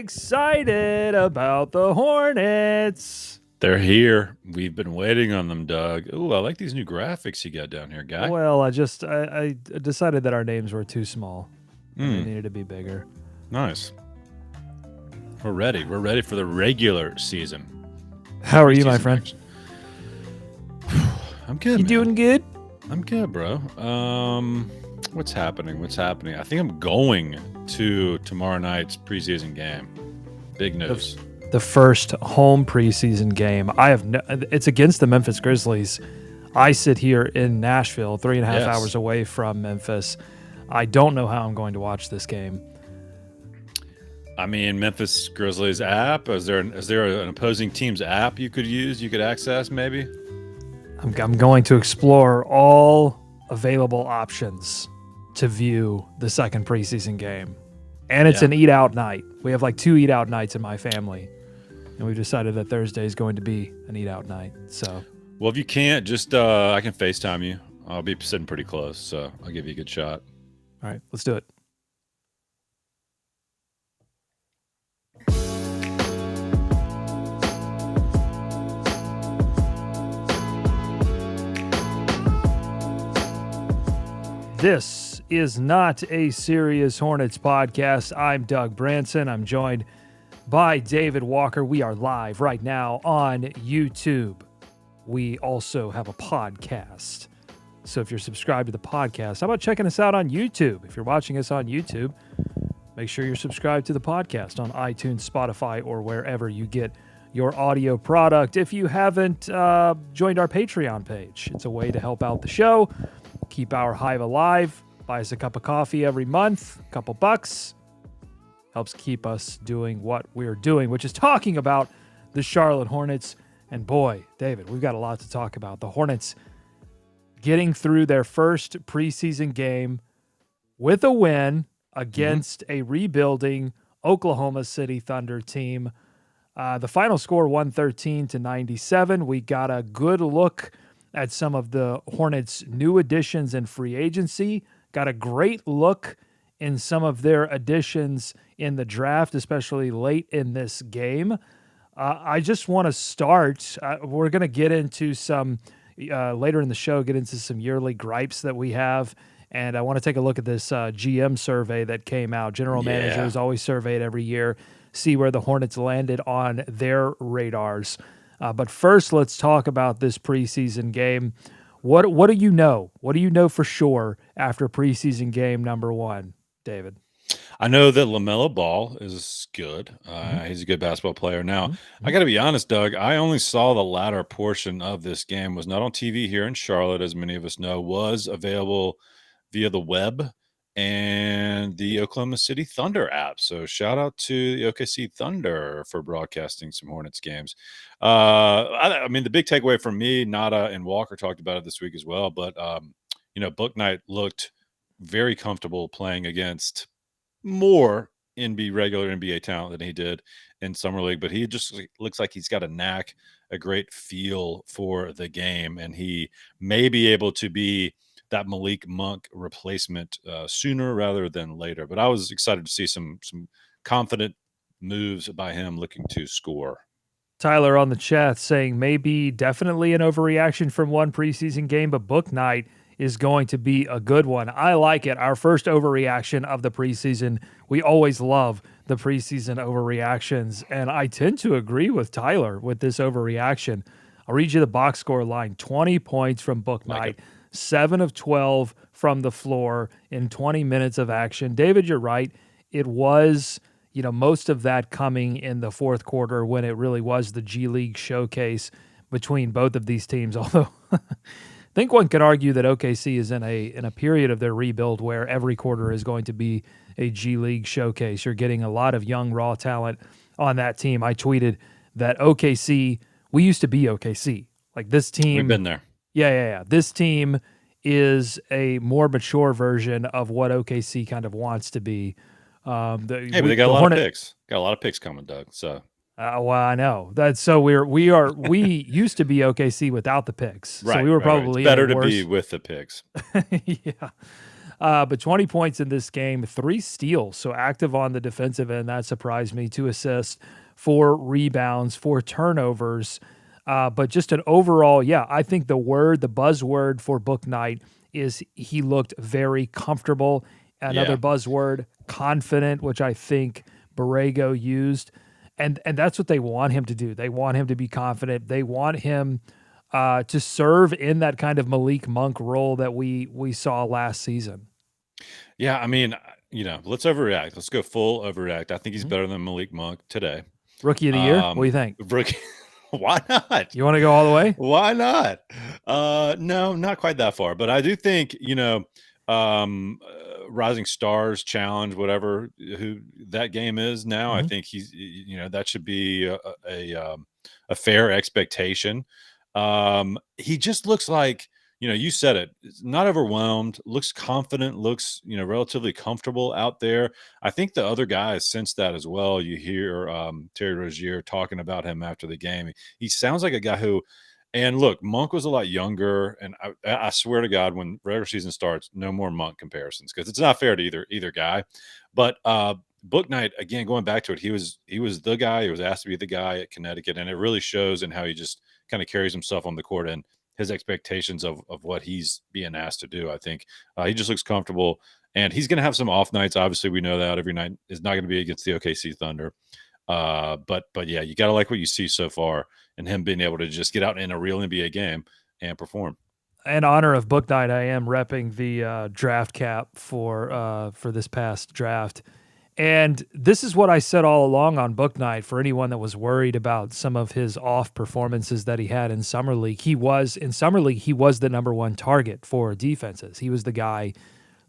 excited about the Hornets. They're here. We've been waiting on them, Doug. Ooh, I like these new graphics you got down here, guy. Well, I decided that our names were too small and they needed to be bigger. Nice. We're ready. We're ready for the regular season. How are you, my friend? I'm good. You doing good? I'm good, bro. What's happening? I think I'm going to tomorrow night's preseason game. Big news. The first home preseason game. It's against the Memphis Grizzlies. I sit here in Nashville, 3.5 hours away from Memphis. I don't know how I'm going to watch this game. I mean, Memphis Grizzlies app. Is there an opposing team's app you could use? You could access maybe. I'm going to explore all available options to view the second preseason game, and it's an eat-out night. We have like 2 eat-out nights in my family. And we've decided that Thursday is going to be an eat-out night. So, well, if you can't, just I can FaceTime you. I'll be sitting pretty close, so I'll give you a good shot. All right, let's do it. This is not a Serious Hornets podcast. I'm Doug Branson. I'm joined by David Walker. We are live right now on YouTube. We also have a podcast. So if you're subscribed to the podcast, how about checking us out on YouTube? If you're watching us on YouTube, make sure you're subscribed to the podcast on iTunes, Spotify, or wherever you get your audio product. If you haven't joined our Patreon page, it's a way to help out the show, keep our hive alive. Buy us a cup of coffee every month, a couple bucks. Helps keep us doing what we're doing, which is talking about the Charlotte Hornets. And boy, David, we've got a lot to talk about. The Hornets getting through their first preseason game with a win against a rebuilding Oklahoma City Thunder team. The final score 113-97. We got a good look at some of the Hornets' new additions in free agency. Got a great look in some of their additions in the draft, especially late in this game. I just want to start. We're going to get into some, later in the show, get into some yearly gripes that we have. And I want to take a look at this GM survey that came out. General managers always surveyed every year, see where the Hornets landed on their radars. But first, let's talk about this preseason game. What do you know? What do you know for sure after preseason game number 1, David? I know that LaMelo Ball is good. He's a good basketball player. Now, I got to be honest, Doug, I only saw the latter portion of this game. Was not on TV here in Charlotte, as many of us know, was available via the web and the Oklahoma City Thunder app. So shout out to the OKC Thunder for broadcasting some Hornets games. I mean, the big takeaway from me, Nada and Walker talked about it this week as well, but, Bouknight looked very comfortable playing against more regular NBA talent than he did in Summer League, but he just looks like he's got a knack, a great feel for the game, and he may be able to be that Malik Monk replacement sooner rather than later. But I was excited to see some confident moves by him looking to score. Tyler on the chat saying maybe definitely an overreaction from one preseason game, but Bouknight is going to be a good one. I like it. Our first overreaction of the preseason. We always love the preseason overreactions, and I tend to agree with Tyler with this overreaction. I'll read you the box score line. 20 points from Bouknight, 7 of 12 from the floor in 20 minutes of action. David, you're right. It was, most of that coming in the fourth quarter when it really was the G League showcase between both of these teams, although I think one could argue that OKC is in a period of their rebuild where every quarter is going to be a G League showcase. You're getting a lot of young raw talent on that team. I tweeted that OKC, we used to be OKC. Like this team. We've been there. Yeah. This team is a more mature version of what OKC kind of wants to be. But they got a lot of picks. Got a lot of picks coming, Doug. So. Well, I know that's so we used to be OKC without the picks, right? So we were probably It's better to be with the picks. Yeah. But 20 points in this game, 3 steals, so active on the defensive end. That surprised me. 2 assists, 4 rebounds, 4 turnovers. But just an overall, yeah, I think the buzzword for Bouknight is he looked very comfortable. Another Yeah. buzzword, confident, which I think Borrego used. And that's what they want him to do. They want him to be confident. They want him to serve in that kind of Malik Monk role that we saw last season. Yeah, I mean, let's overreact. Let's go full overreact. I think he's Mhm. better than Malik Monk today. Rookie of the year? What do you think? Rookie, why not? You want to go all the way? Why not? No, not quite that far, but I do think, Rising Stars Challenge, whatever who that game is now, I Mhm. think that should be a fair expectation. He just looks like, you said it, not overwhelmed, looks confident, looks, relatively comfortable out there. I think the other guys sense that as well. You hear Terry Rozier talking about him after the game. He sounds like a guy who, and look, Monk was a lot younger, and I swear to God, when regular season starts, no more Monk comparisons because it's not fair to either guy. But Bouknight, again, going back to it, he was the guy. He was asked to be the guy at Connecticut, and it really shows in how he just kind of carries himself on the court and his expectations of what he's being asked to do. I think he just looks comfortable, and he's going to have some off nights. Obviously, we know that every night is not going to be against the OKC Thunder. But yeah, you got to like what you see so far, and him being able to just get out in a real NBA game and perform. In honor of Bouknight, I am repping the draft cap for this past draft. And this is what I said all along on Bouknight for anyone that was worried about some of his off performances that he had in Summer League. He was the number one target for defenses. He was the guy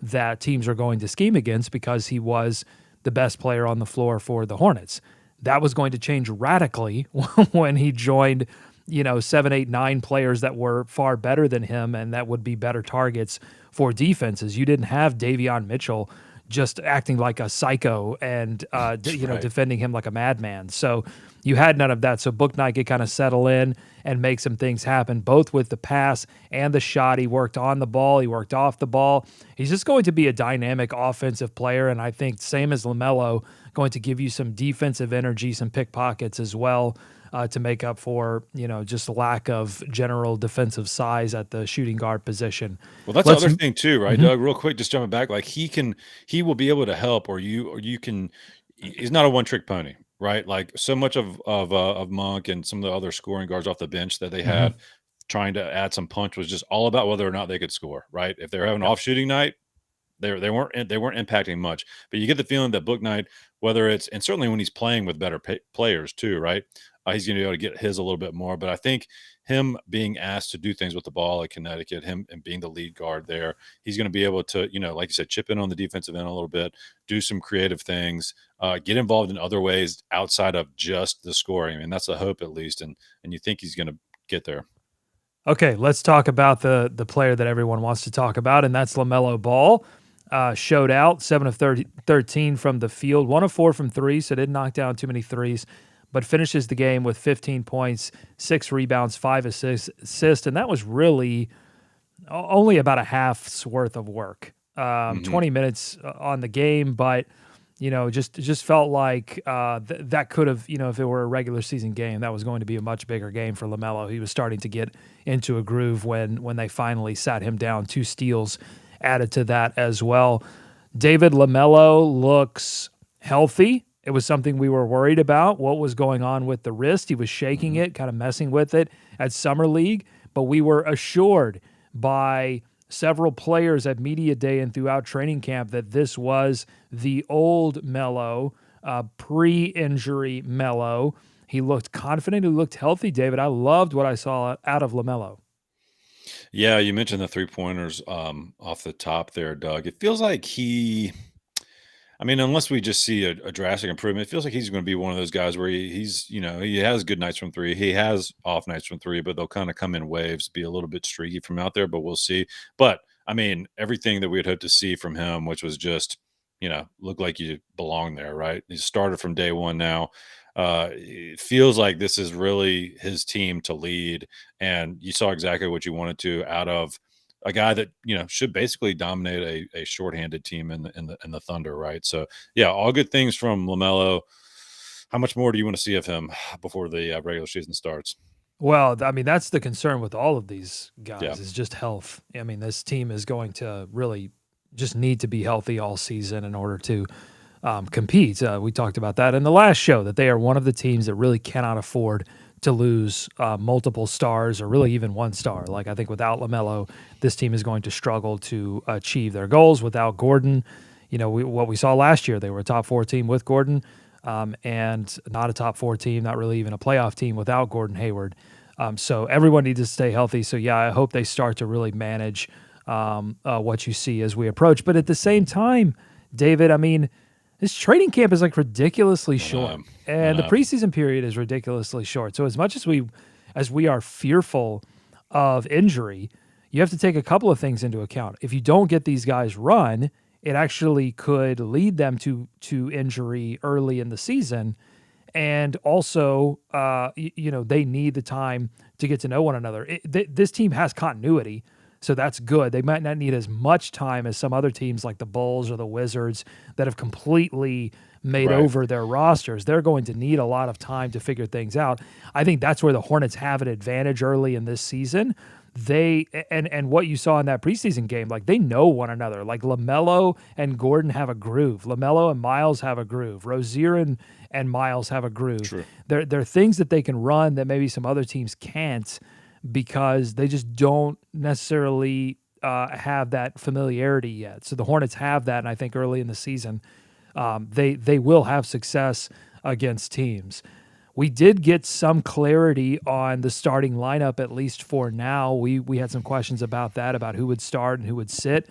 that teams are going to scheme against because he was the best player on the floor for the Hornets. That was going to change radically when he joined, 7, 8, 9 players that were far better than him and that would be better targets for defenses. You didn't have Davion Mitchell just acting like a psycho and Right. defending him like a madman. So you had none of that. So Bouknight could kind of settle in and make some things happen, both with the pass and the shot. He worked on the ball. He worked off the ball. He's just going to be a dynamic offensive player, and I think same as LaMelo, going to give you some defensive energy, some pickpockets as well. To make up for just lack of general defensive size at the shooting guard position. Well, that's the other thing too, right, Doug? Real quick, just jumping back, like he will be able to help, or you can. He's not a one trick pony, right? Like so much of Monk and some of the other scoring guards off the bench that they had trying to add some punch was just all about whether or not they could score, right? If they're having an Yep. off shooting night, they weren't impacting much, but you get the feeling that Bouknight, whether it's, and certainly when he's playing with better players too, right? He's going to be able to get his a little bit more. But I think him being asked to do things with the ball at Connecticut, him and being the lead guard there, he's going to be able to, like you said, chip in on the defensive end a little bit, do some creative things, get involved in other ways outside of just the scoring. I mean, that's the hope at least, and you think he's going to get there. Okay, let's talk about the player that everyone wants to talk about, and that's LaMelo Ball. Showed out 7 of 13 from the field, 1 of 4 from 3, so didn't knock down too many threes, but finishes the game with 15 points, 6 rebounds, 5 assists, and that was really only about a half's worth of work. 20 minutes on the game, but just felt like that could have, if it were a regular season game, that was going to be a much bigger game for LaMelo. He was starting to get into a groove when they finally sat him down. 2 steals added to that as well. David, LaMelo looks healthy. It was something we were worried about. What was going on with the wrist? He was shaking it, kind of messing with it at Summer League, but we were assured by several players at media day and throughout training camp that this was the old Melo, pre-injury Melo. He looked confident. He looked healthy, David. I loved what I saw out of LaMelo. Yeah, you mentioned the 3-pointers off the top there, Doug. It feels like I mean, unless we just see a drastic improvement, it feels like he's going to be one of those guys where he has good nights from 3. He has off nights from 3, but they'll kind of come in waves, be a little bit streaky from out there, but we'll see. But I mean, everything that we had hoped to see from him, which was just, look like you belong there, right? He started from day one now. It feels like this is really his team to lead, and you saw exactly what you wanted to out of a guy that should basically dominate a shorthanded team in the Thunder, right? So yeah, all good things from LaMelo. How much more do you want to see of him before the regular season starts? Well, I mean, that's the concern with all of these Yeah, guys is just health. I mean, this team is going to really just need to be healthy all season in order to compete. We talked about that in the last show, that they are one of the teams that really cannot afford to lose multiple stars or really even one star. Like, I think without LaMelo, this team is going to struggle to achieve their goals. Without Gordon, what we saw last year, they were a top 4 team with Gordon, and not a top 4 team, not really even a playoff team without Gordon Hayward. So everyone needs to stay healthy. So yeah, I hope they start to really manage what you see as we approach. But at the same time, David, I mean, this training camp is like ridiculously short, and the preseason period is ridiculously short. So as much as we are fearful of injury, you have to take a couple of things into account. If you don't get these guys run, it actually could lead them to injury early in the season. And also, they need the time to get to know one another. This team has continuity, so that's good. They might not need as much time as some other teams like the Bulls or the Wizards that have completely made over their rosters. They're going to need a lot of time to figure things out. I think that's where the Hornets have an advantage early in this season. They and what you saw in that preseason game, like they know one another. Like LaMelo and Gordon have a groove. LaMelo and Miles have a groove. Rozier and Miles have a groove. True. There are things that they can run that maybe some other teams can't, because they just don't necessarily have that familiarity yet. So the Hornets have that, and I think early in the season, they will have success against teams. We did get some clarity on the starting lineup, at least for now. We had some questions about that, about who would start and who would sit.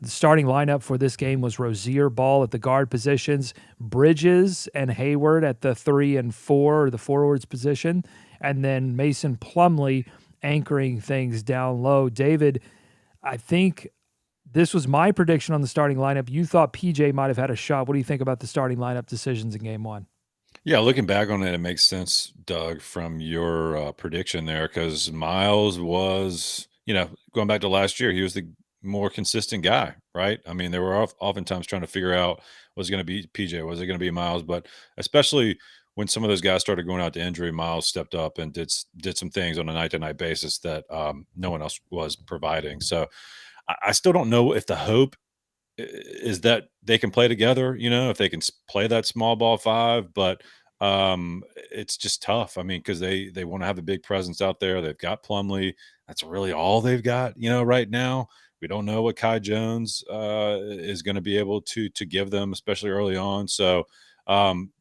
The starting lineup for this game was Rozier, Ball at the guard positions, Bridges and Hayward at the 3 and 4, or the forwards position, and then Mason Plumlee anchoring things down low. David, I think this was my prediction on the starting lineup. You thought PJ might have had a shot. What do you think about the starting lineup decisions in game 1? Yeah, looking back on it, it makes sense, Doug, from your prediction there, because Miles was, going back to last year, he was the more consistent guy, right? I mean, they were oftentimes trying to figure out, was it going to be PJ, was it going to be Miles? But especially when some of those guys started going out to injury, Miles stepped up and did some things on a night-to-night basis that no one else was providing. So I still don't know if the hope is that they can play together, if they can play that small ball 5, but it's just tough. I mean, because they want to have a big presence out there. They've got Plumlee. That's really all they've got, right now. We don't know what Kai Jones is going to be able to give them, especially early on. So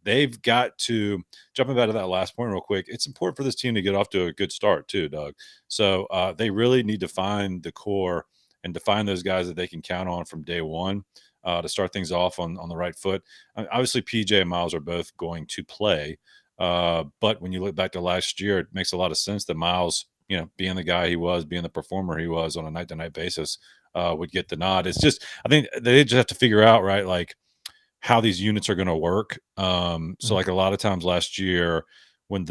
they've got to, jumping back to that last point real quick, it's important for this team to get off to a good start too, Doug. So they really need to find the core and to find those guys that they can count on from day one to start things off on the right foot. Obviously, PJ and Miles are both going to play. But when you look back to last year, it makes a lot of sense that Miles, being the guy he was, being the performer he was on a night-to-night basis, would get the nod. It's just, I think they just have to figure out, right, like how these units are going to work. So like a lot of times last year when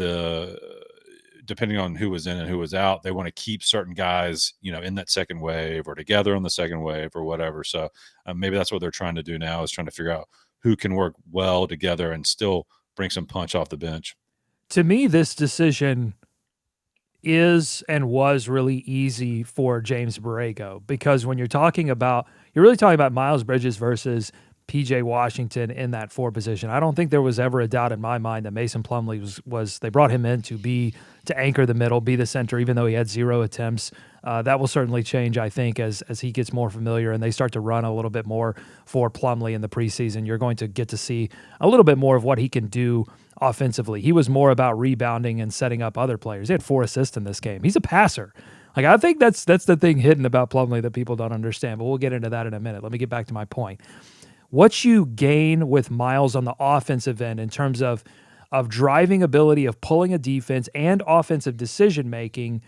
depending on who was in and who was out, they want to keep certain guys, in that second wave or together on the second wave or whatever. So maybe that's what they're trying to do now, is trying to figure out who can work well together and still bring some punch off the bench. To me, this decision is and was really easy for James Borrego, because when you're really talking about Miles Bridges versus PJ Washington in that 4 position. I don't think there was ever a doubt in my mind that Mason Plumlee was they brought him in to anchor the middle, be the center, even though he had 0 attempts. That will certainly change, I think, as he gets more familiar and they start to run a little bit more for Plumlee in the preseason. You're going to get to see a little bit more of what he can do offensively. He was more about rebounding and setting up other players. He had 4 assists in this game. He's a passer. Like, I think that's the thing hidden about Plumlee that people don't understand, but we'll get into that in a minute. Let me get back to my point. What you gain with Miles on the offensive end in terms of driving ability, of pulling a defense and offensive decision-making,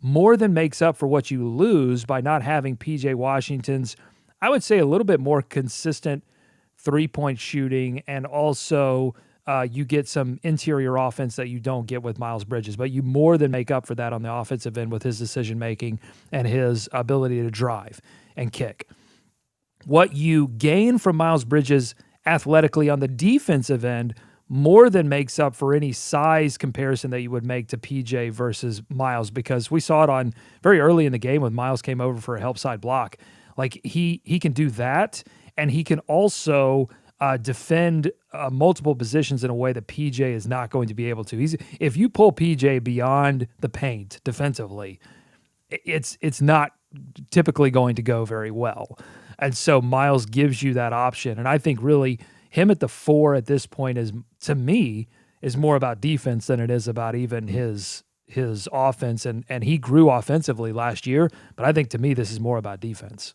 more than makes up for what you lose by not having PJ Washington's, I would say, a little bit more consistent three-point shooting, and also you get some interior offense that you don't get with Miles Bridges, but you more than make up for that on the offensive end with his decision making and his ability to drive and kick. What you gain from Miles Bridges athletically on the defensive end more than makes up for any size comparison that you would make to PJ versus Miles, because we saw it on very early in the game when Miles came over for a help side block. Like he can do that, and he can also defend multiple positions in a way that PJ is not going to be able to. If you pull PJ beyond the paint defensively, it's not typically going to go very well. And so Miles gives you that option. And I think really him at the 4 at this point is, to me, is more about defense than it is about even his offense. And he grew offensively last year, but I think to me this is more about defense.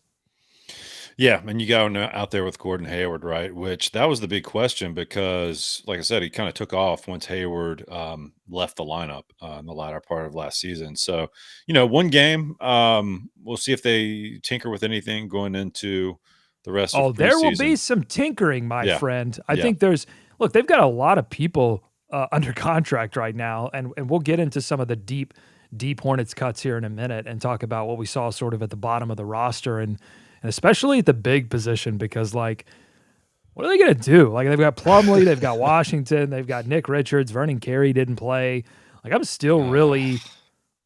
Yeah, and you go out there with Gordon Hayward, right? Which that was the big question because, like I said, he kind of took off once Hayward left the lineup in the latter part of last season. So, one game, we'll see if they tinker with anything going into the rest of preseason. There will be some tinkering, my friend. I think they've got a lot of people under contract right now, and we'll get into some of the deep Hornets cuts here in a minute and talk about what we saw sort of at the bottom of the roster and especially at the big position, because what are they going to do? Like, they've got Plumlee, they've got Washington, they've got Nick Richards, Vernon Carey didn't play. Like, I'm still really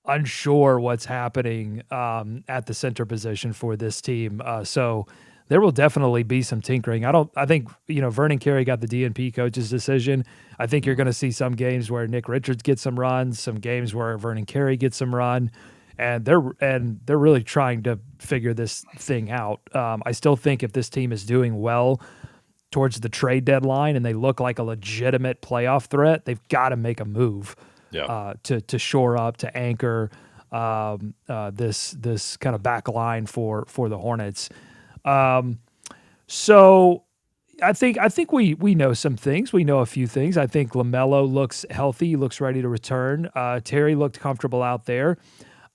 unsure what's happening at the center position for this team. So there will definitely be some tinkering. I think, Vernon Carey got the DNP coach's decision. I think you're going to see some games where Nick Richards gets some runs, some games where Vernon Carey gets some run. And they're really trying to figure this thing out. I still think if this team is doing well towards the trade deadline and they look like a legitimate playoff threat, they've got to make a move to shore up, to anchor this kind of back line for the Hornets. So I think we know some things. We know a few things. I think LaMelo looks healthy, looks ready to return. Terry looked comfortable out there.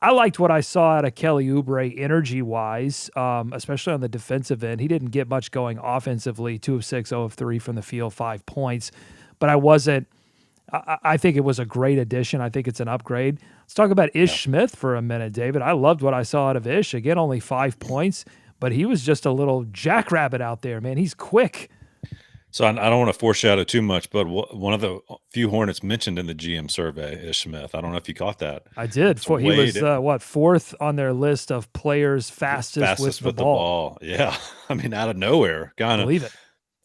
I liked what I saw out of Kelly Oubre energy-wise, especially on the defensive end. He didn't get much going offensively, 2 of 6, 0 of 3 from the field, 5 points. But I think it was a great addition. I think it's an upgrade. Let's talk about Ish Smith for a minute, David. I loved what I saw out of Ish. Again, only 5 points, but he was just a little jackrabbit out there, man. He's quick. So I don't want to foreshadow too much, but one of the few Hornets mentioned in the GM survey is Smith. I don't know if you caught that. I did. He was 4th on their list of players fastest with the ball. Yeah, I mean, out of nowhere, kind of. Believe it.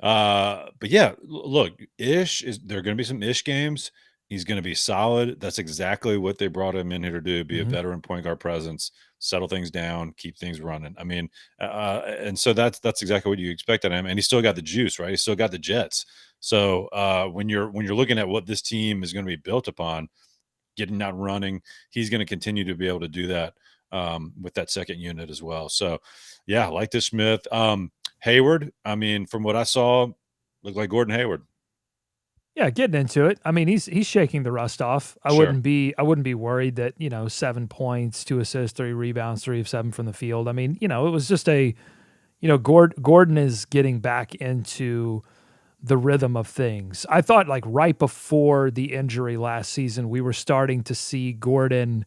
But yeah, look, there are going to be some Ish games. He's going to be solid. That's exactly what they brought him in here to do: be a veteran point guard presence, settle things down, keep things running. I mean, and so that's exactly what you expect out of him. And he's still got the juice, right? He's still got the jets. So when you're looking at what this team is going to be built upon, getting out running, he's going to continue to be able to do that with that second unit as well. So yeah, I like this Smith. Hayward, I mean, from what I saw, looked like Gordon Hayward. Yeah, getting into it. I mean, he's shaking the rust off. I wouldn't be worried that, 7 points, 2 assists, 3 rebounds, 3 of 7 from the field. I mean, it was just Gordon is getting back into the rhythm of things. I thought right before the injury last season, we were starting to see Gordon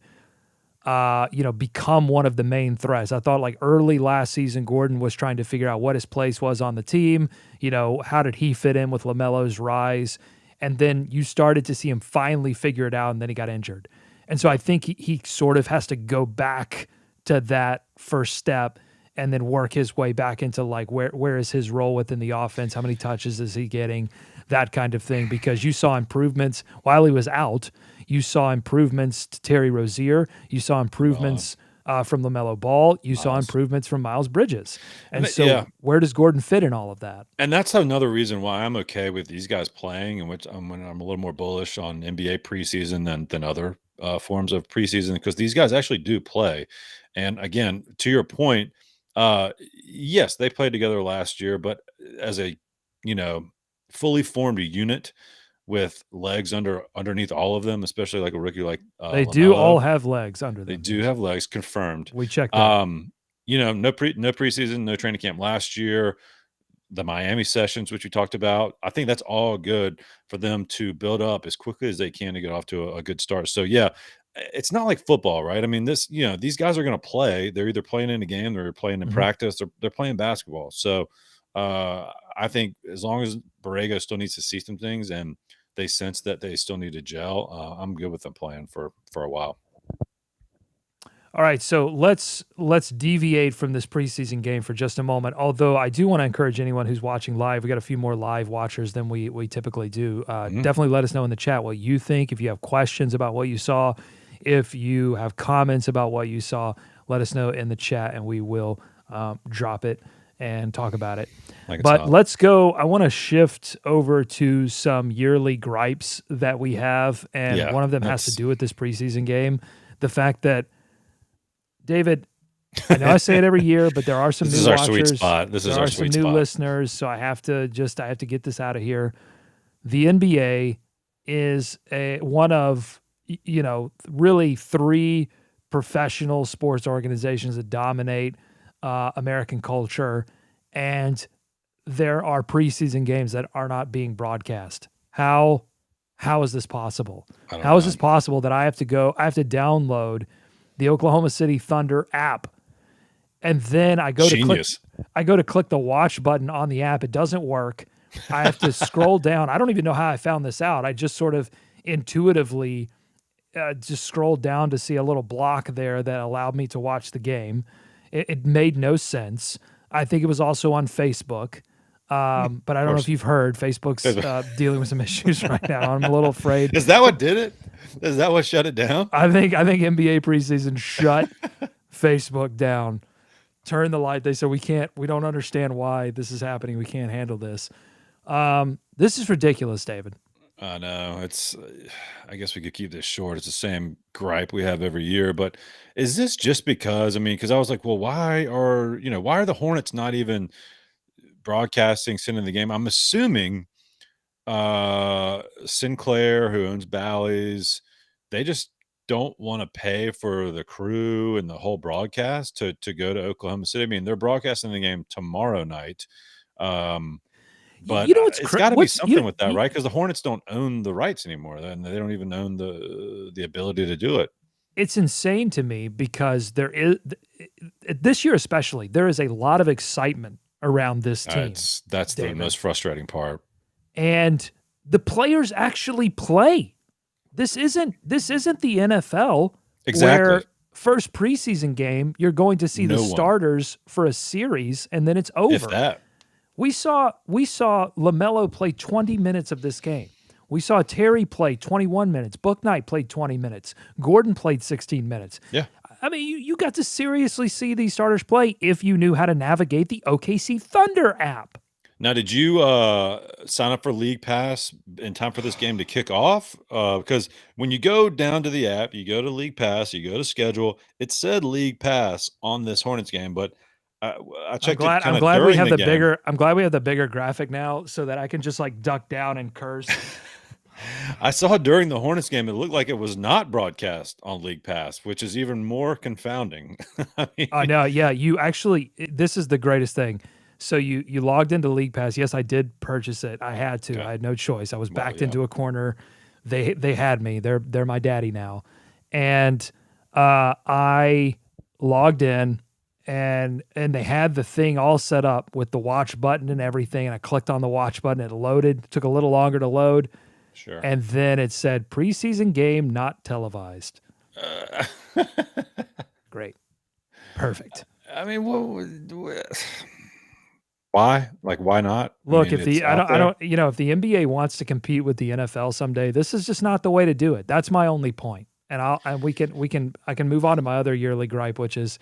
become one of the main threats. I thought early last season, Gordon was trying to figure out what his place was on the team. How did he fit in with LaMelo's rise? And then you started to see him finally figure it out, and then he got injured. And so I think he sort of has to go back to that first step and then work his way back into where is his role within the offense? How many touches is he getting? That kind of thing, because you saw improvements while he was out. You saw improvements to Terry Rozier. You saw improvements from LaMelo Ball. You saw improvements from Miles Bridges. And so where does Gordon fit in all of that? And that's another reason why I'm okay with these guys playing, and which I'm a little more bullish on NBA preseason than other forms of preseason, because these guys actually do play. And again, to your point, yes, they played together last year, but as a, fully formed unit with legs underneath all of them, especially like a rookie like they LaMelo. do all have legs under them. They do have legs, confirmed. We checked. No preseason, no training camp last year. the Miami sessions, which we talked about. I think that's all good for them to build up as quickly as they can to get off to a good start. So yeah, it's not like football, right? I mean, these guys are going to play. They're either playing in a game, they're playing in practice, they're playing basketball. So I think as long as Borrego still needs to see some things and they sense that they still need to gel, I'm good with them playing for a while. All right, so let's deviate from this preseason game for just a moment. Although I do want to encourage anyone who's watching live. We got a few more live watchers than we typically do. Definitely let us know in the chat what you think. If you have questions about what you saw, if you have comments about what you saw, let us know in the chat, and we will drop it and talk about it. But let's go. I want to shift over to some yearly gripes that we have, and one of them has to do with this preseason game. The fact that David, I know I say it every year, but there are some new watchers. Sweet spot. This is our sweet spot. There are some new listeners, so I have to get this out of here. The NBA is one of really 3 professional sports organizations that dominate American culture, and there are preseason games that are not being broadcast. How is this possible? How is this possible that I have to download the Oklahoma City Thunder app, and then I go to click the watch button on the app. It doesn't work. I have to scroll down. I don't even know how I found this out. I just sort of intuitively just scrolled down to see a little block there that allowed me to watch the game. It made no sense. I think it was also on Facebook. But I don't know if you've heard, Facebook's dealing with some issues right now. I'm a little afraid. Is that what did it? Is that what shut it down? I think NBA preseason shut Facebook down. Turn the light. They said we don't understand why this is happening. We can't handle this. This is ridiculous, David. I know. I guess we could keep this short. It's the same gripe we have every year. But is this just because? I mean, because I was like, well, why are the Hornets not even broadcasting, sending the game? I'm assuming Sinclair, who owns Bally's, they just don't want to pay for the crew and the whole broadcast to go to Oklahoma City. I mean, they're broadcasting the game tomorrow night. But it's got to be something with that, right? Because the Hornets don't own the rights anymore, and they don't even own the ability to do it. It's insane to me because there is this year especially, there is a lot of excitement around this team. That's David. The most frustrating part. And the players actually play. This isn't the NFL. Exactly. Where first preseason game, you're going to see the starters for a series, and then it's over. If that. We saw LaMelo play 20 minutes of this game. We saw Terry play 21 minutes. Bouknight played 20 minutes. Gordon played 16 minutes. Yeah. I mean, you got to seriously see these starters play if you knew how to navigate the OKC Thunder app. Now, did you sign up for League Pass in time for this game to kick off? Because when you go down to the app, you go to League Pass, you go to schedule, it said League Pass on this Hornets game, but I checked it kind of during the game. I'm glad we have the bigger graphic now so that I can just like duck down and curse. I saw during the Hornets game, it looked like it was not broadcast on League Pass, which is even more confounding. I know. Yeah. This is the greatest thing. So you logged into League Pass. Yes, I did purchase it. I had to. I had no choice. I was backed into a corner. They had me. They're my daddy now. And I logged in and they had the thing all set up with the watch button and everything. And I clicked on the watch button. It loaded. It took a little longer to load. Sure. And then it said preseason game not televised. Great. Perfect. I mean, why? Like, why not? Look, if the NBA wants to compete with the NFL someday, this is just not the way to do it. That's my only point. And I can move on to my other yearly gripe, which is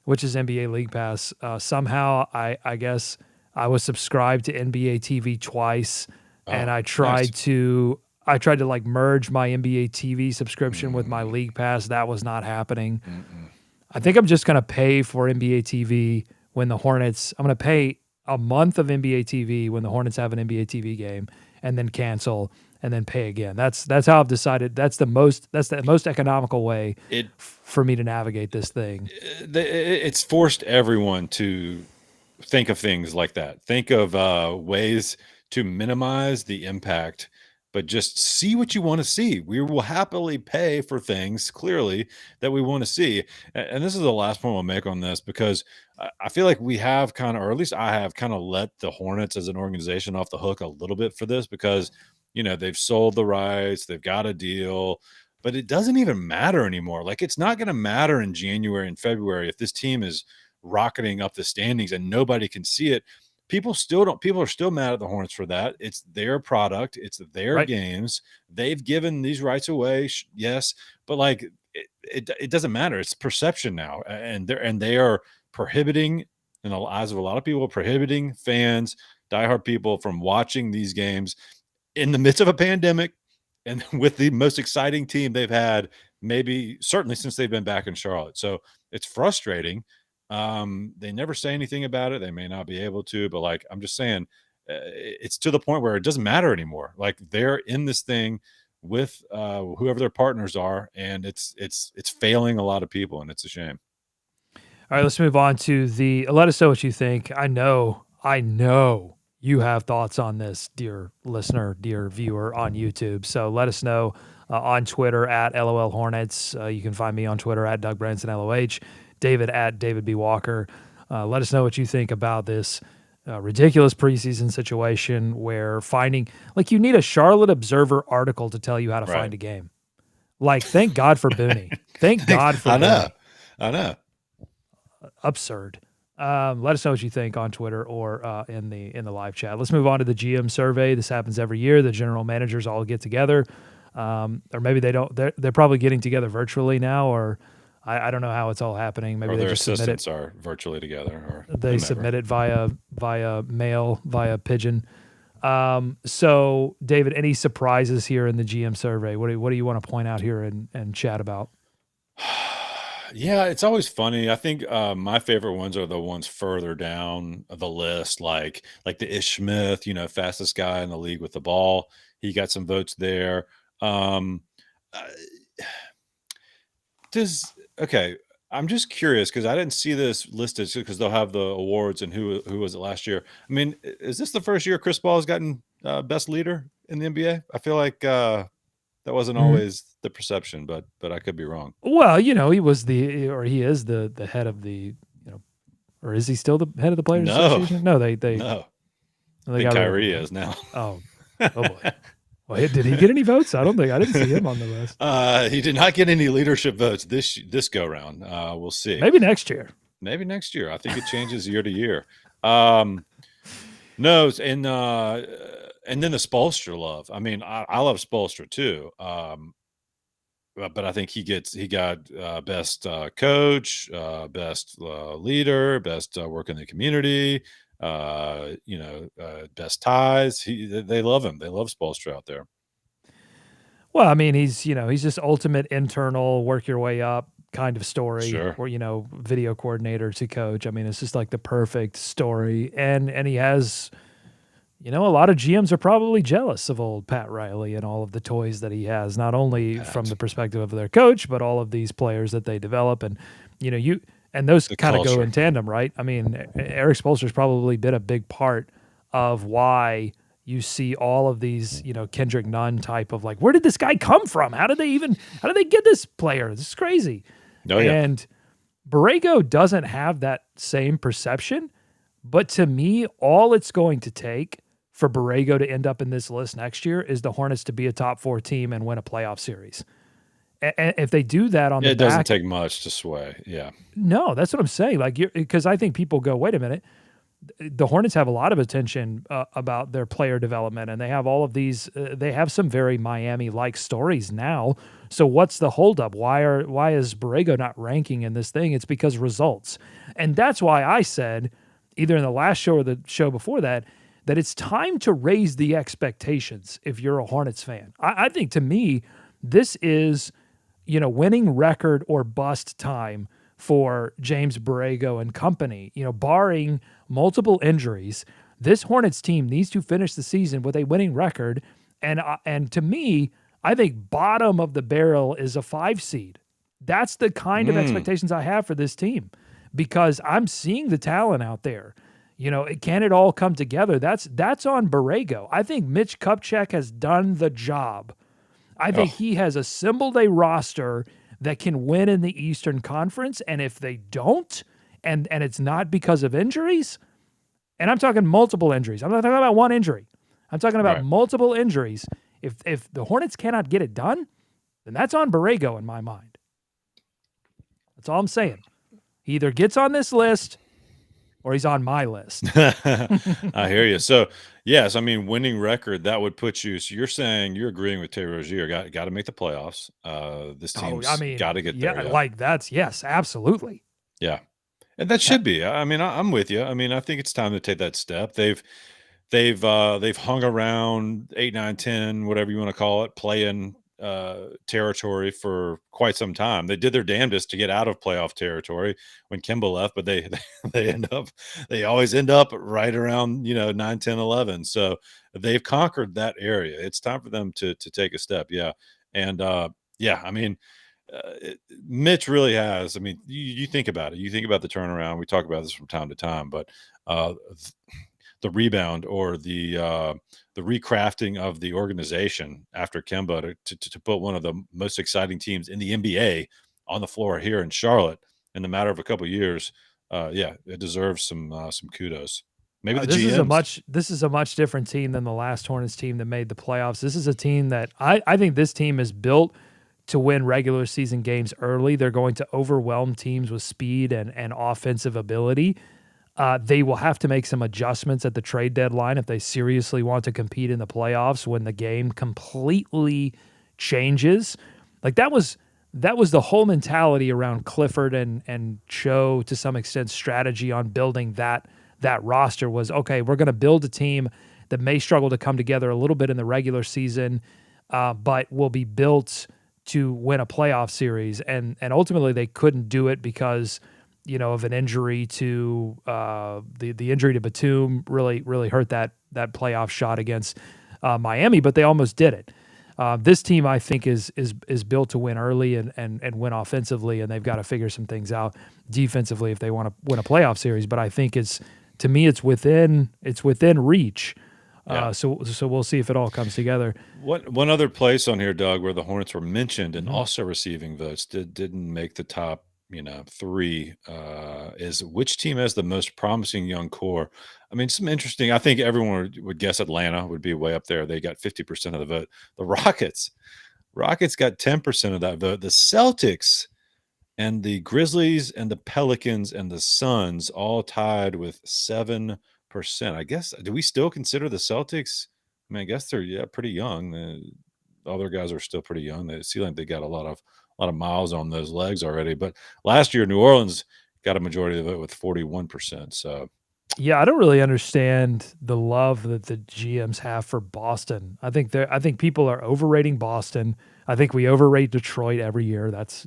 NBA League Pass. Somehow I guess I was subscribed to NBA TV twice. And I tried to like merge my NBA TV subscription with my League Pass. That was not happening. I think I'm just going to pay for NBA TV when the Hornets. I'm going to pay a month of NBA TV when the Hornets have an NBA TV game, and then cancel and then pay again. That's how I've decided. That's the most economical way for me to navigate this thing. It's forced everyone to think of things like that. Think of ways to minimize the impact, but just see what you want to see. We will happily pay for things clearly that we want to see. And this is the last point we'll make on this, because I feel like we have kind of, or at least I have kind of let the Hornets as an organization off the hook a little bit for this, because, they've sold the rights, they've got a deal, but it doesn't even matter anymore. Like, it's not going to matter in January and February if this team is rocketing up the standings and nobody can see it. People are still mad at the Hornets for that. It's their product, it's their games. They've given these rights away, yes, but like it doesn't matter. It's perception now, and they are prohibiting, in the eyes of a lot of people, prohibiting fans, diehard people, from watching these games in the midst of a pandemic and with the most exciting team they've had, maybe certainly since they've been back in Charlotte. So it's frustrating. They never say anything about it. They may not be able to, but like, I'm just saying, it's to the point where it doesn't matter anymore. Like, they're in this thing with whoever their partners are, and it's failing a lot of people, and it's a shame. All right, let's move on to let us know what you think. I know you have thoughts on this, dear listener, dear viewer on YouTube. So let us know on Twitter at LOL Hornets. You can find me on Twitter at Doug Branson LOH, David at David B. Walker. Let us know what you think about this ridiculous preseason situation where you need a Charlotte Observer article to tell you how to find a game. Like, thank God for Booney. Thank God for Booney. I know. Absurd. Let us know what you think on Twitter or in the live chat. Let's move on to the GM survey. This happens every year. The general managers all get together, or maybe they don't. They're probably getting together virtually now, or I don't know how it's all happening. Maybe or they their just assistants are virtually together, or they submit it via mail, via pigeon. So, David, any surprises here in the GM survey? What do you want to point out here and chat about? Yeah, it's always funny. I think my favorite ones are the ones further down the list, like the Ish Smith, fastest guy in the league with the ball. He got some votes there. Okay, I'm just curious because I didn't see this listed, because they'll have the awards and who was it last year. I mean, is this the first year Chris Paul has gotten best leader in the NBA? I feel like that wasn't always the perception, but I could be wrong. Well, he is the head of the, or is he still the head of the Players Association? No, they I think Kyrie is now. Oh boy. Well, did he get any votes? I didn't see him on the list. He did not get any leadership votes this go round. We'll see. Maybe next year. I think it changes year to year. No, and then the Spoelstra love. I mean, I love Spoelstra too. But I think he got best coach, best leader, best work in the community, best ties. They love him. They love Spoelstra out there. Well, I mean, he's just ultimate internal, work your way up kind of story. Sure. Or, video coordinator to coach. I mean, it's just like the perfect story. And he has, a lot of GMs are probably jealous of old Pat Riley and all of the toys that he has, not only from the perspective of their coach, but all of these players that they develop. And, and those kind of go in tandem, right? I mean, Eric Spoelstra's probably been a big part of why you see all of these, Kendrick Nunn type of like, where did this guy come from? How did they get this player? This is crazy. Oh, yeah. And Borrego doesn't have that same perception, but to me, all it's going to take for Borrego to end up in this list next year is the Hornets to be a top 4 team and win a playoff series. And if they do that it doesn't take much to sway. Yeah. No, that's what I'm saying. Like, because I think people go, wait a minute. The Hornets have a lot of attention about their player development, and they have all of these. They have some very Miami-like stories now. So what's the holdup? Why is Borrego not ranking in this thing? It's because results, and that's why I said, either in the last show or the show before that it's time to raise the expectations if you're a Hornets fan. I think, to me, this is, winning record or bust time for James Borrego and company. Barring multiple injuries, this Hornets team needs to finish the season with a winning record. And to me, I think bottom of the barrel is a 5 seed. That's the kind of expectations I have for this team, because I'm seeing the talent out there. Can it all come together? That's on Borrego. I think Mitch Kupchak has done the job. I think Oh, he has assembled a roster that can win in the Eastern Conference, and if they don't, and it's not because of injuries, and I'm talking multiple injuries. I'm not talking about one injury. I'm talking about right. multiple injuries. If the Hornets cannot get it done, then that's on Borrego in my mind. That's all I'm saying. He either gets on this list or he's on my list. I hear you. So, yes, I mean, winning record that would put you. So you're saying you're agreeing with Terry Rozier. Got to make the playoffs. This Oh, I team's got mean, to get there. yeah, Yeah, like that's yes, absolutely. yeah, and that should be. I mean, I'm with you. I mean, I think it's time to take that step. They've hung around 8, 9, 10, whatever you want to call it, playing territory for quite some time. They did their damnedest to get out of playoff territory when Kemba left, but they they always end up right around 9, 10, 11. So they've conquered that area. It's time for them to take a step. Yeah, and yeah, I mean. Mitch really has. I mean, you think about it. You think about the turnaround. We talk about this from time to time, but uh, the rebound or the recrafting of the organization after Kemba to put one of the most exciting teams in the NBA on the floor here in Charlotte in the matter of a couple of years. Yeah, it deserves some kudos. Maybe the GMs. This is a much different team than the last Hornets team that made the playoffs. This is a team that I think this team is built to win regular season games early. They're going to overwhelm teams with speed and offensive ability. They will have to make some adjustments at the trade deadline if they seriously want to compete in the playoffs when the game completely changes. Like that was the whole mentality around Clifford and Cho, to some extent, strategy on building that roster was, okay, we're going to build a team that may struggle to come together a little bit in the regular season, but will be built to win a playoff series. And ultimately they couldn't do it because of an injury to the injury to Batum really hurt that playoff shot against Miami, but they almost did it. This team, I think, is built to win early and win offensively, and they've got to figure some things out defensively if they want to win a playoff series. But I think to me it's within reach. Yeah. So we'll see if it all comes together. One other place on here, Doug, where the Hornets were mentioned and Mhm. also receiving votes didn't make the top, three, is which team has the most promising young core? I mean, some interesting. I think everyone would guess Atlanta would be way up there. They got 50% of the vote. The Rockets got 10% of that vote. The Celtics and the Grizzlies and the Pelicans and the Suns all tied with 7%. I guess, do we still consider the Celtics? I mean, I guess they're pretty young. The other guys are still pretty young. They seem like they got a lot of miles on those legs already. But last year, New Orleans got a majority of the vote with 41%. So Yeah, I don't really understand the love that the GMs have for Boston. I think people are overrating Boston. I think we overrate Detroit every year. That's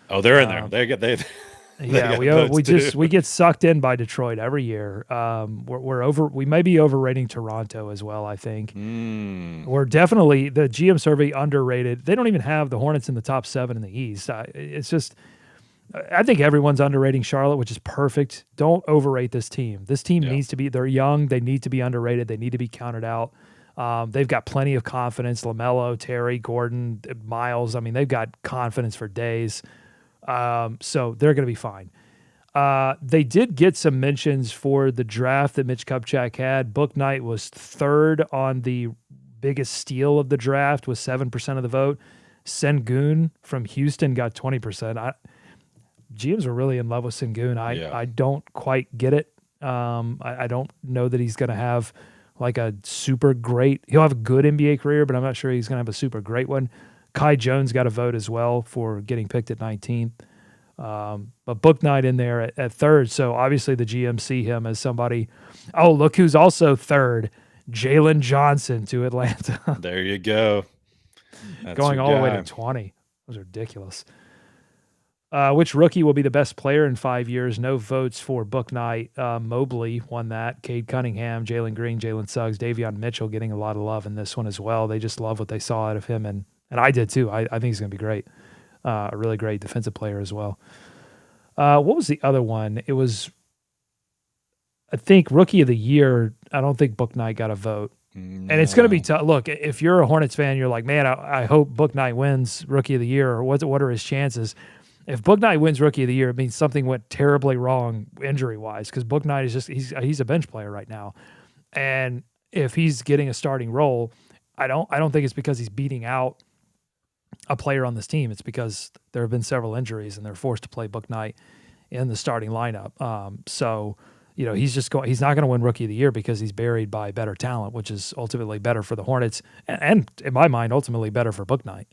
oh, they're in there. um, They yeah, got votes too. we get sucked in by Detroit every year. We may be overrating Toronto as well. I think Mm. we're definitely the GM survey underrated. They don't even have the Hornets in the top 7 in the East. It's just I think everyone's underrating Charlotte, which is perfect. Don't overrate this team. This team Yeah. needs to be, they're young. They need to be underrated. They need to be counted out. They've got plenty of confidence. LaMelo, Terry, Gordon, Miles. I mean, they've got confidence for days. So they're going to be fine. They did get some mentions for the draft that Mitch Kupchak had. Bouknight was third on the biggest steal of the draft with 7% of the vote. Sengun from Houston got 20%. GMs are really in love with Sengun. Yeah. I don't quite get it. I don't know that he's going to have like a super great. He'll have a good NBA career, but I'm not sure he's going to have a super great one. Kai Jones got a vote as well for getting picked at 19th. But Bouknight in there at third. So obviously the GM see him as somebody. Oh, look who's also third. Jalen Johnson to Atlanta. There you go. That's Going your all the way guy. to 20. That was ridiculous. Which rookie will be the best player in 5 years? No votes for Bouknight. Mobley won that. Cade Cunningham, Jalen Green, Jalen Suggs, Davion Mitchell getting a lot of love in this one as well. They just love what they saw out of him, and I did too. I think he's going to be great. A really great defensive player as well. What was the other one? It was I think rookie of the year, I don't think Bouknight got a vote. And it's going to be No. tough. Look, if you're a Hornets fan, you're like, man, I hope Bouknight wins Rookie of the Year, or what are his chances? If Bouknight wins Rookie of the Year, it means something went terribly wrong injury wise, because Bouknight is just he's a bench player right now, and if he's getting a starting role, I don't think it's because he's beating out a player on this team. It's because there have been several injuries and they're forced to play Bouknight in the starting lineup. So he's not going to win Rookie of the Year because he's buried by better talent, which is ultimately better for the Hornets and in my mind, ultimately better for Bouknight.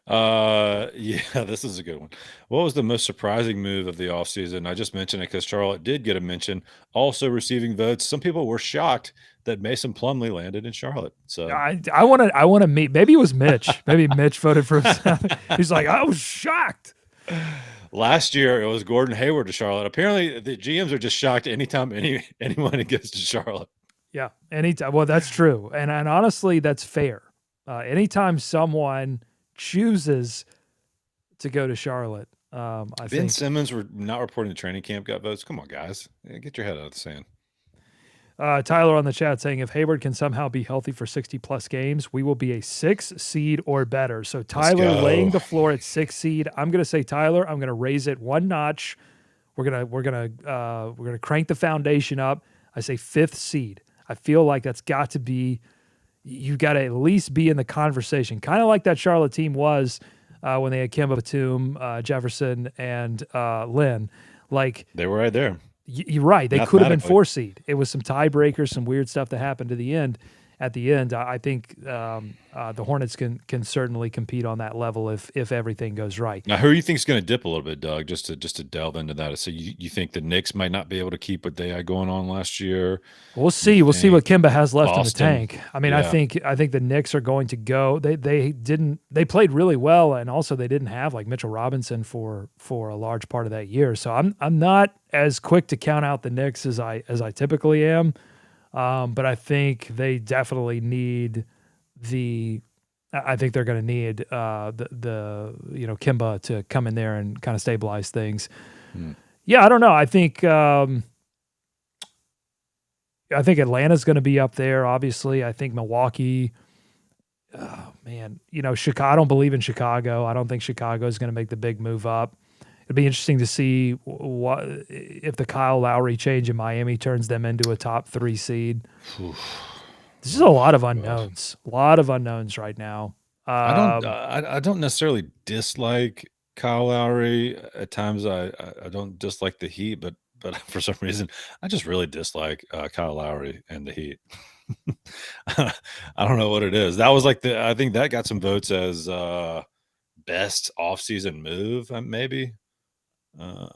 Yeah, this is a good one. What was the most surprising move of the offseason? I just mentioned it because Charlotte did get a mention, also receiving votes. Some people were shocked that Mason Plumlee landed in Charlotte. So I want to meet. Maybe it was Mitch. Maybe Mitch voted for himself. He's like, I was shocked. last year it was Gordon Hayward to Charlotte. Apparently, the GMs are just shocked anytime anyone gets to Charlotte. Yeah, anytime. Well, that's true, and honestly, that's fair. Anytime someone chooses to go to Charlotte, I Ben think Simmons were not reporting to training camp got votes. Come on, guys, get your head out of the sand. Tyler on the chat saying if Hayward can somehow be healthy for 60 plus games, we will be a 6 seed or better. So Tyler laying the floor at 6 seed. I'm going to say, Tyler, I'm going to raise it one notch. We're going to crank the foundation up. I say 5th seed. I feel like that's got to be, you got to at least be in the conversation. Kind of like that Charlotte team was when they had Kemba Batum, Jefferson, and Lynn. Like they were right there. You're right. They could have been 4 seed. It was some tiebreakers, some weird stuff that happened to the end. At the end, I think the Hornets can certainly compete on that level if everything goes right. Now, who do you think is going to dip a little bit, Doug? Just to delve into that. So you think the Knicks might not be able to keep what they had going on last year? We'll see. We'll see what Kemba has left Boston. in the tank. I mean, yeah. I think the Knicks are going to go. They played really well, and also they didn't have like Mitchell Robinson for a large part of that year. So I'm not as quick to count out the Knicks as I typically am. But I think they definitely need I think they're going to need the Kemba to come in there and kind of stabilize things. Yeah, I don't know. I think Atlanta's going to be up there. Obviously, I think Milwaukee. Oh man, Chicago. I don't believe in Chicago. I don't think Chicago is going to make the big move up. It'd be interesting to see what if the Kyle Lowry change in Miami turns them into a top 3 seed. This is a lot of unknowns. A lot of unknowns right now. I don't necessarily dislike Kyle Lowry. At times, I don't dislike the Heat, but for some reason, I just really dislike Kyle Lowry and the Heat. I don't know what it is. That was I think that got some votes as best offseason move, maybe. All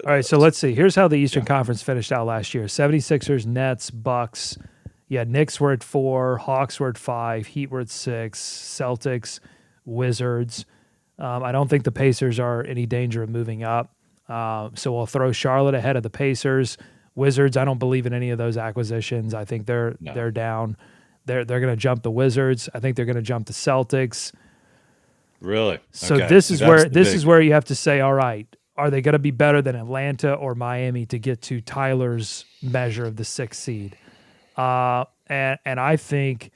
right, so let's see. Here's how the Eastern Conference finished out last year. 76ers, Nets, Bucks. Yeah, Knicks were at 4, Hawks were at 5, Heat were at 6, Celtics, Wizards. I don't think the Pacers are any danger of moving up. So we'll throw Charlotte ahead of the Pacers. Wizards, I don't believe in any of those acquisitions. I think they're down. They're going to jump the Wizards. I think they're going to jump the Celtics. Really? So okay. This is where you have to say, all right, are they going to be better than Atlanta or Miami to get to Tyler's measure of the 6th seed? And I think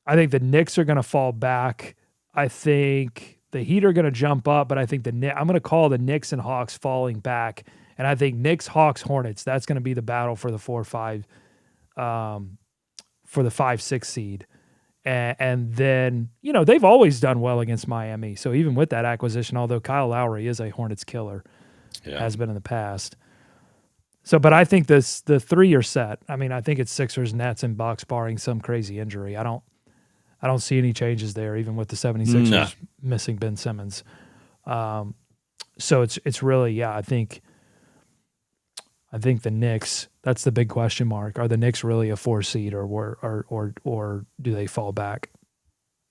the Knicks are going to fall back. I think the Heat are going to jump up, but I think I'm going to call the Knicks and Hawks falling back. And I think Knicks, Hawks, Hornets, that's going to be the battle for the 4-5, for the 5-6 seed. And then, they've always done well against Miami. So even with that acquisition, although Kyle Lowry is a Hornets killer, has been in the past. So, but I think the 3 are set. I mean, I think it's Sixers, Nets, and Bucks, barring some crazy injury. I don't see any changes there, even with the 76ers missing Ben Simmons. So it's really, I think the Knicks. That's the big question mark. Are the Knicks really a 4 seed, or do they fall back?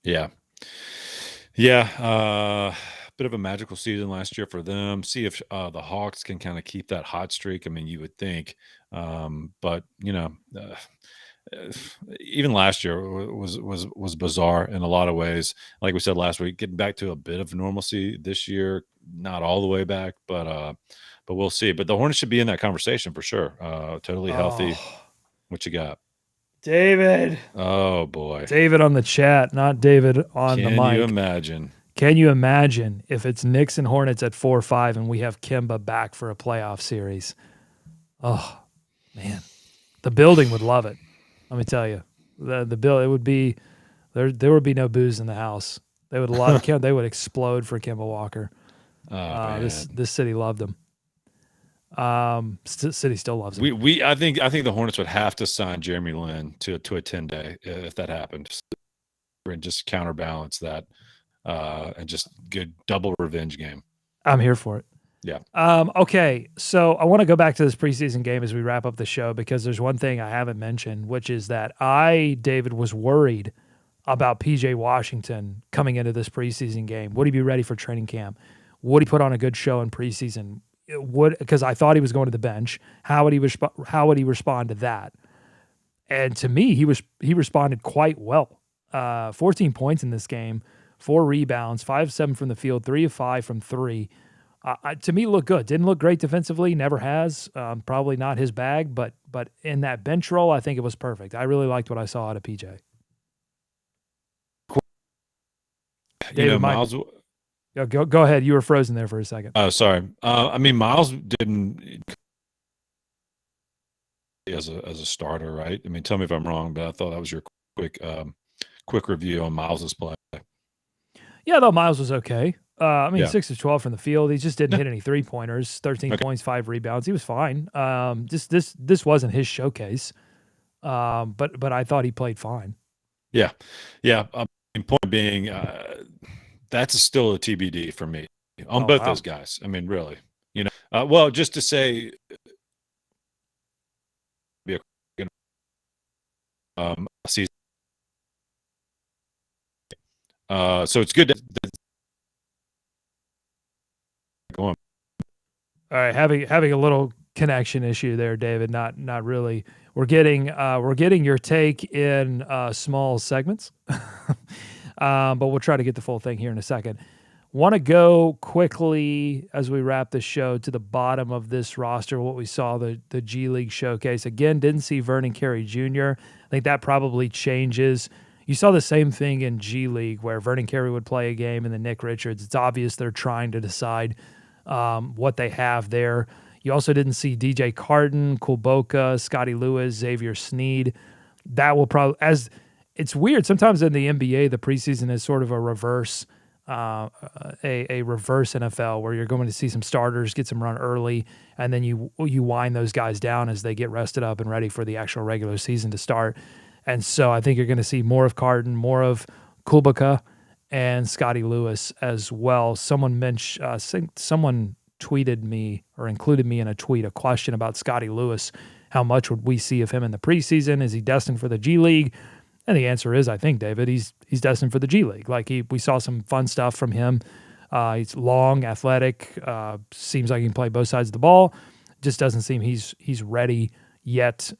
Yeah. Bit of a magical season last year for them. See if the Hawks can kind of keep that hot streak. I mean, you would think, but even last year was bizarre in a lot of ways. Like we said last week, getting back to a bit of normalcy this year, not all the way back, but we'll see. But the Hornets should be in that conversation for sure. Totally healthy. Oh, What you got? David. Oh boy. David on the chat, not David on the Can you mic. imagine? Can you imagine if it's Knicks and Hornets at 4-5 and we have Kemba back for a playoff series? Oh, man. The building would love it. Let me tell you. The bill, it would be there would be no booze in the house. They would love Kemba. They would explode for Kemba Walker. Oh, This city loved him. City still loves him. I think the Hornets would have to sign Jeremy Lin to a 10-day if that happened, and just counterbalance that, and just good double revenge game. I'm here for it. Yeah. Okay, so I want to go back to this preseason game as we wrap up the show because there's one thing I haven't mentioned, which is that David, was worried about PJ Washington coming into this preseason game. Would he be ready for training camp? Would he put on a good show in preseason? Because I thought he was going to the bench. How would he respond to that? And to me, he responded quite well. 14 points in this game, 4 rebounds, 5 of 7 from the field, 3 of 5 from 3. To me, looked good. Didn't look great defensively. Never has. Probably not his bag. But in that bench role, I think it was perfect. I really liked what I saw out of PJ. David, Miles. Go ahead. You were frozen there for a second. Oh, sorry. I mean, Miles didn't as a starter, right? I mean, tell me if I'm wrong, but I thought that was your quick review on Miles's play. Yeah, I thought Miles was okay. I mean, Yeah. 6 of 12 from the field. He just didn't hit any 3-pointers. 13 points, 5 rebounds. He was fine. This wasn't his showcase. But I thought he played fine. Yeah. Point being, that's still a TBD for me on both those guys. I mean, really, well, just to say, season. So it's good to go on. All right, having a little connection issue there, David. Not really. We're getting your take in small segments, but we'll try to get the full thing here in a second. Want to go quickly as we wrap the show to the bottom of this roster, what we saw, the G League showcase. Again, didn't see Vernon Carey Jr. I think that probably changes. You saw the same thing in G League where Vernon Carey would play a game and then Nick Richards. It's obvious they're trying to decide what they have there. You also didn't see DJ Carton, Kulboka, Scotty Lewis, Xavier Sneed. That will probably, as it's weird, sometimes in the NBA, the preseason is sort of a reverse reverse NFL where you're going to see some starters get some run early, and then you wind those guys down as they get rested up and ready for the actual regular season to start. And so I think you're going to see more of Carton, more of Kulboka, and Scotty Lewis as well. Someone tweeted me or included me in a tweet a question about Scotty Lewis. How much would we see of him in the preseason? Is he destined for the G League? And the answer is, I think, David, he's destined for the G League. Like we saw some fun stuff from him. He's long, athletic, seems like he can play both sides of the ball. Just doesn't seem he's ready yet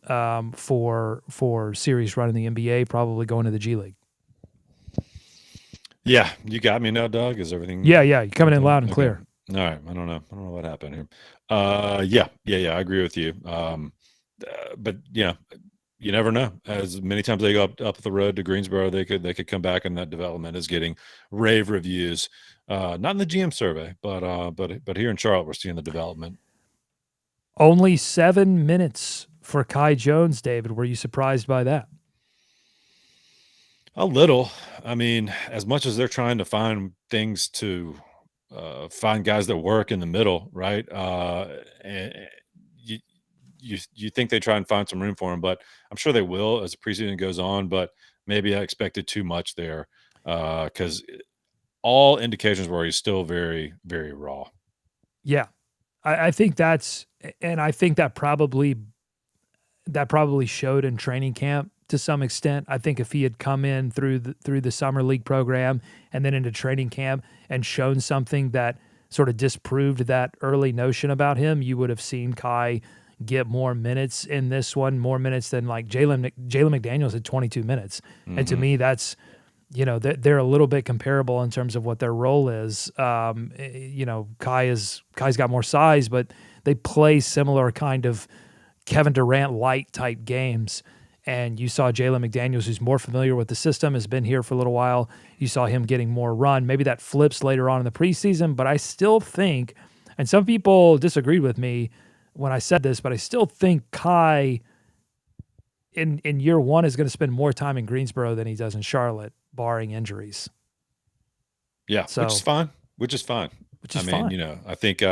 for serious run in the NBA, probably going to the G League. Yeah, you got me now, Doug. Is everything? Yeah, you're coming in loud and clear. All right, I don't know what happened here. Yeah, I agree with you. But yeah, you never know. As many times they go up the road to Greensboro, they could come back, and that development is getting rave reviews. Not in the GM survey, but here in Charlotte, we're seeing the development. Only 7 minutes for Kai Jones, David. Were you surprised by that? A little. I mean, as much as they're trying to find things to find guys that work in the middle, right? And you think they try and find some room for him, but I'm sure they will as the preseason goes on. But maybe I expected too much there because all indications were he's still very, very raw. Yeah, I think that probably showed in training camp to some extent. I think if he had come in through the summer league program and then into training camp and shown something that sort of disproved that early notion about him, you would have seen Kai, get more minutes in this one, more minutes than like Jalen McDaniels had 22 minutes. And to me, that's, they're a little bit comparable in terms of what their role is. Kai's got more size, but they play similar kind of Kevin Durant light type games. And you saw Jalen McDaniels, who's more familiar with the system, has been here for a little while. You saw him getting more run. Maybe that flips later on in the preseason, but I still think, and some people disagreed with me when I said this, but I still think Kai in year one is going to spend more time in Greensboro than he does in Charlotte, barring injuries. Yeah, So, which is fine. Which is fine. I think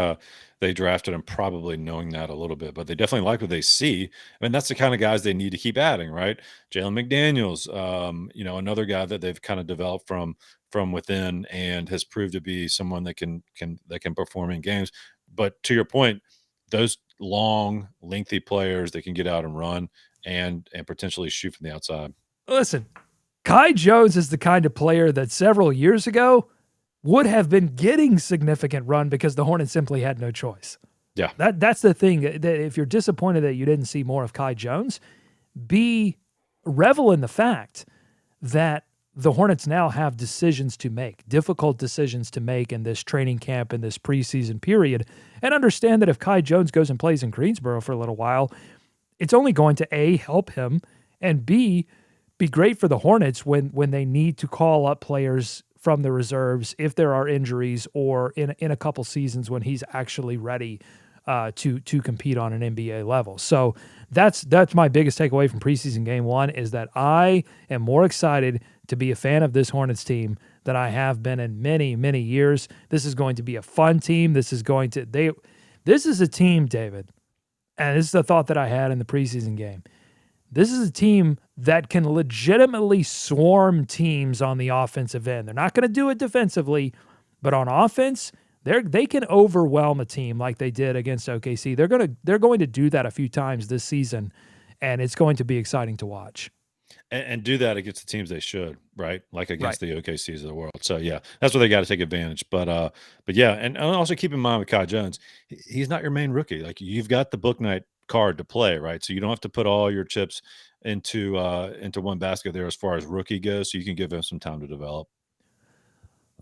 they drafted him probably knowing that a little bit, but they definitely like what they see. I mean, that's the kind of guys they need to keep adding, right? Jalen McDaniels, another guy that they've kind of developed from within and has proved to be someone that can perform in games. But to your point, those long, lengthy players that can get out and run and potentially shoot from the outside. Listen, Kai Jones is the kind of player that several years ago would have been getting significant run because the Hornets simply had no choice. Yeah. That's the thing, that if you're disappointed that you didn't see more of Kai Jones, revel in the fact that the Hornets now have decisions to make, difficult decisions to make in this training camp, in this preseason period, and understand that if Kai Jones goes and plays in Greensboro for a little while, it's only going to A, help him, and B, be great for the Hornets when they need to call up players from the reserves if there are injuries, or in a couple seasons when he's actually ready to compete on an NBA level. So that's my biggest takeaway from preseason game one, is that I am more excited to be a fan of this Hornets team than I have been in many, many years. This is going to be a fun team. This is a team, David, and this is the thought that I had in the preseason game. This is a team that can legitimately swarm teams on the offensive end. They're not going to do it defensively, but on offense, they can overwhelm a team like they did against OKC. They're going to do that a few times this season, and it's going to be exciting to watch. And do that against the teams they should, right? Like against the OKCs of the world. So yeah, that's where they got to take advantage. But yeah, and also keep in mind with Kai Jones, he's not your main rookie. Like, you've got the Bouknight card to play, right? So you don't have to put all your chips into one basket there as far as rookie goes. So you can give him some time to develop.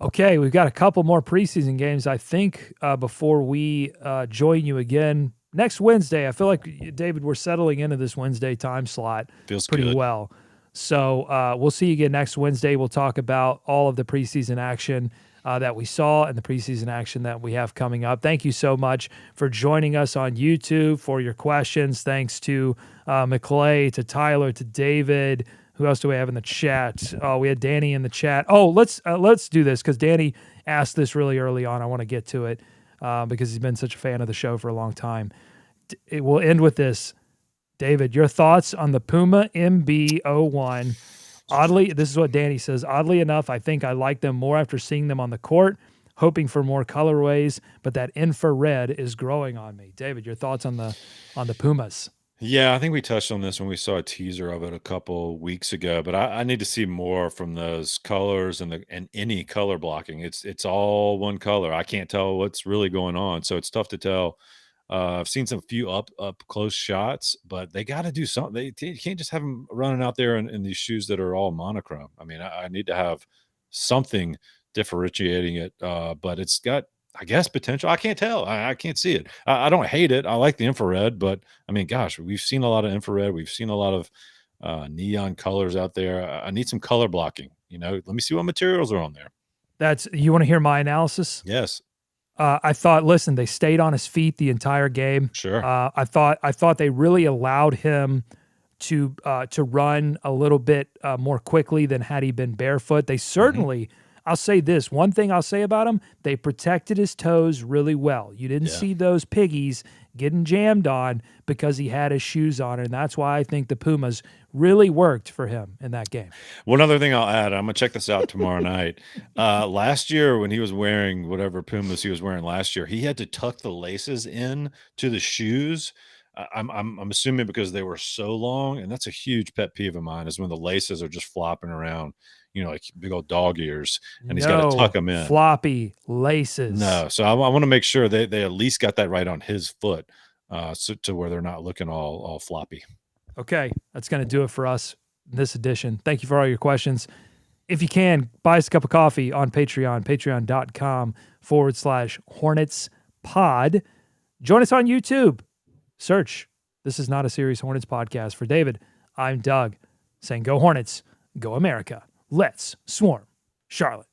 Okay, we've got a couple more preseason games, I think, before we join you again next Wednesday. I feel like, David, we're settling into this Wednesday time slot. Feels pretty good. well. So we'll see you again next Wednesday. We'll talk about all of the preseason action that we saw and the preseason action that we have coming up. Thank you so much for joining us on YouTube, for your questions. Thanks to McClay, to Tyler, to David. Who else do we have in the chat? Oh, we had Danny in the chat. Oh, let's do this because Danny asked this really early on. I want to get to it because he's been such a fan of the show for a long time. We'll end with this. David, your thoughts on the Puma MB01? Oddly, this is what Danny says. Oddly enough, I think I like them more after seeing them on the court, hoping for more colorways, but that infrared is growing on me. David, your thoughts on the Pumas? Yeah, I think we touched on this when we saw a teaser of it a couple weeks ago, but I need to see more from those colors and any color blocking. It's all one color. I can't tell what's really going on, so it's tough to tell. I've seen some few up close shots, but they got to do something. You can't just have them running out there in these shoes that are all monochrome. I mean, I need to have something differentiating it, but it's got, I guess, potential. I can't tell. I can't see it. I don't hate it. I like the infrared, but I mean, gosh, we've seen a lot of infrared. We've seen a lot of neon colors out there. I need some color blocking. Let me see what materials are on there. You want to hear my analysis? Yes. I thought, listen, they stayed on his feet the entire game. Sure. I thought they really allowed him to run a little bit more quickly than had he been barefoot. They certainly, I'll say this, one thing I'll say about him, they protected his toes really well. You didn't see those piggies getting jammed on because he had his shoes on, and that's why I think the Pumas really worked for him in that game. One other thing I'll add, I'm gonna check this out tomorrow night. Last year, when he was wearing whatever Pumas he was wearing last year, he had to tuck the laces in to the shoes. I'm assuming because they were so long, and that's a huge pet peeve of mine, is when the laces are just flopping around, like big old dog ears, and he's got to tuck them in. Floppy laces. No, so I want to make sure they at least got that right on his foot. so to where they're not looking all floppy. Okay, that's going to do it for us in this edition. Thank you for all your questions. If you can, buy us a cup of coffee on Patreon, patreon.com/Hornets pod. Join us on YouTube. Search This Is Not a Serious Hornets Podcast. For David, I'm Doug, saying go Hornets, go America. Let's swarm Charlotte.